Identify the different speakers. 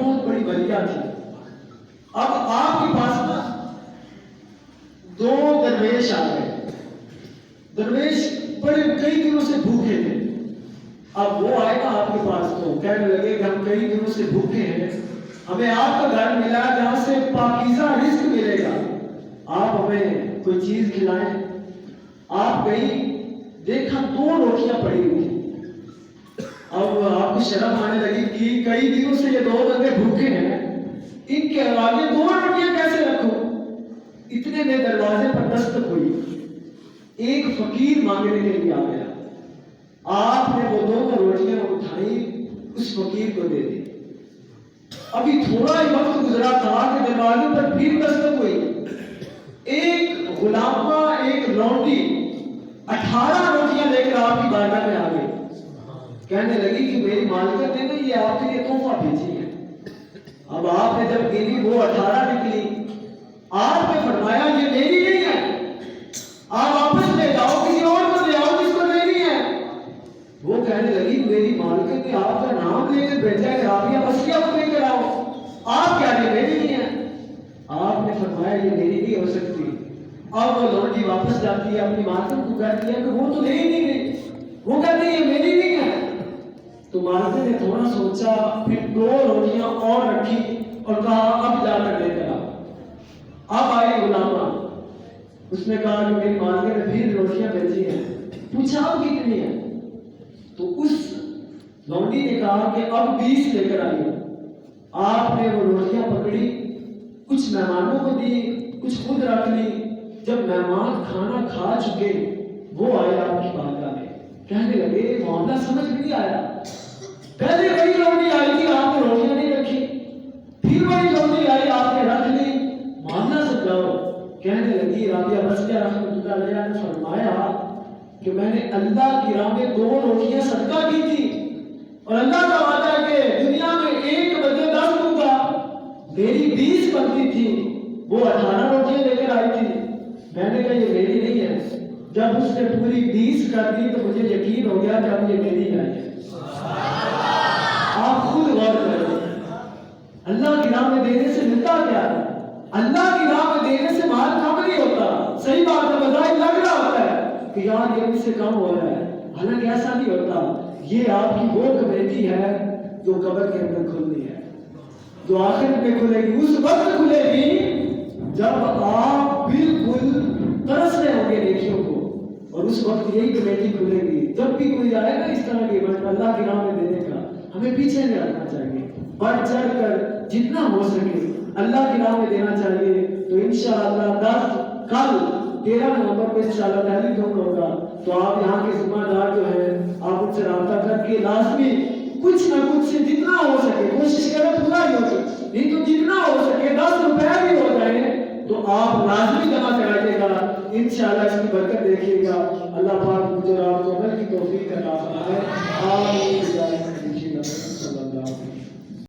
Speaker 1: بہت بڑی ولیہ تھی. اب آپ کے پاس نا دو درویش آ گئے. درویش بڑے کئی دنوں سے بھوکے تھے. اب وہ آئے گا آپ کے پاس تو کہنے لگے کہ ہم کئی دنوں سے بھوکے ہیں, ہمیں آپ کا گھر ملا جہاں سے پاکیزہ رزق ملے گا, آپ ہمیں کوئی چیز کھلائیں. آپ گئی, دیکھا 2 روٹیاں پڑی ہوئی تھی. اب آپ کو شرم آنے لگی کہ کئی دنوں سے یہ 2 بندے بھوکے ہیں, ان کے آگے 2 روٹیاں کیسے رکھوں. اتنے میں دروازے پر دستک ہوئی, ایک فقیر مانگنے کے لیے آ گیا. آپ نے وہ 2 روٹیاں اٹھائی, اس فقیر کو دے دی. ابھی تھوڑا ہی وقت گزرا تھا کہ دروازے پر پھر دستک ہوئی. ایک غلامہ, ایک لونڈی 18 روٹیاں لے کر آپ کی بارگاہ میں آ گئی. کہنے لگی کہ میری مالکت نے یہ آپ کے لیے تحفہ بھیجی ہے. اب آپ نے جب گنی وہ 18 نکلی, آپ نے فرمایا یہ میری نہیں ہے, آپ واپس لے جاؤ, کسی اور کو لے آؤ جس کو نہیں ہے. وہ کہنے لگی میری مالکت نے آپ کا نام لے کر بھیجا ہے, رابعہ مسیح کو لے کر آؤ, آپ کیا یہ میری نہیں ہے. آپ نے فرمایا یہ میری نہیں ہو سکتی. اب وہ لونڈی واپس جاتی ہے, اپنی مالکت کو کہتی ہے کہ وہ تو لے ہی نہیں گئی. وہ کہتی ہے یہ میری نہیں ہے. تو مالکت نے تھوڑا سوچا, پھر 2 روٹیاں اور رکھی اور کہا اب جا کر لے کر آؤ. اب آئی غلامہ, اس نے کہا کہ میری مالکت نے پھر روٹیاں بھیجی ہیں. پوچھا اب کتنی ہے. تو اس لونڈی نے کہا کہ اب 20 لے کر آئی. آپ نے وہ روٹیاں پکڑی, کچھ مہمانوں کو دی, کچھ خود رکھ لی. جب مہمان کھانا کھا چکے, وہ آئے آپ کی بارگاہ میں, کہنے لگے معاملہ سمجھ میں نہیں آیا. پہلے وہی لونڈی آئی تھی, آپ نے روٹیاں نہیں رکھی, پھر وہی لونڈی آئی, آپ نے رکھ لی, معاملہ سمجھاؤ. کہنے لگی رابعہ مسیح رحمۃ اللہ علیہ نے فرمایا کہ میں نے اللہ کی راہ میں 2 روٹیاں صدقہ کی تھی, اور اللہ کا وعدہ ہے کہ دنیا میں 1 بدلے 10 دوں گا. میری 20 بنتی تھی, وہ 18 روٹیاں لے کر آئی تھی. میں نے کہا یہ میری نہیں ہے. جب اس نے پوری 20 کر دی تو مجھے یقین ہو گیا کہ اب یہ میری ہے. آپ خود غور کریں, اللہ کی راہ میں دینے سے ملتا کیا ہے. اللہ کی راہ میں دینے سے مال کم نہیں ہوتا. صحیح بات ہے, بظاہر لگ رہا ہوتا ہے کہ یار یہ مجھ سے کم ہو رہا ہے, حالانکہ ایسا نہیں ہوتا. یہ آپ کی وہ کمیٹی ہے جو قبر کے اندر کھلنی ہے, جو آخرت میں کھلے گی. اس وقت کھلے گی جب آپ بالکل ترس رہے ہوں گے نیکیوں کو, اور اس وقت یہی کمیٹی کھلے گی. جب بھی کوئی آئے نا اس طرح کی بات اللہ کی راہ میں دینے کا, ہمیں پیچھے نہیں ہٹنا چاہیے, بڑھ چڑھ کر جتنا ہو سکے اللہ کی راہ میں دینا چاہیے. تو انشاءاللہ کل 13 نومبر کو انشاءاللہ ٹیلی فون ہوگا, تو آپ یہاں کے ذمہ دار جو ہیں آپ ان سے رابطہ کر کے لازمی کچھ نہ کچھ سے جتنا ہو سکے کوشش کریں پورا ہی ہو سکے, نہیں تو جتنا ہو سکے 10 روپے بھی ہو جائیں تو آپ لازمی جمع کرائیے گا. انشاءاللہ اس کی برکت دیکھیے گا. اللہ پاک مجھے اور آپ کو عمل کی توفیق عطا فرمائے. آمین.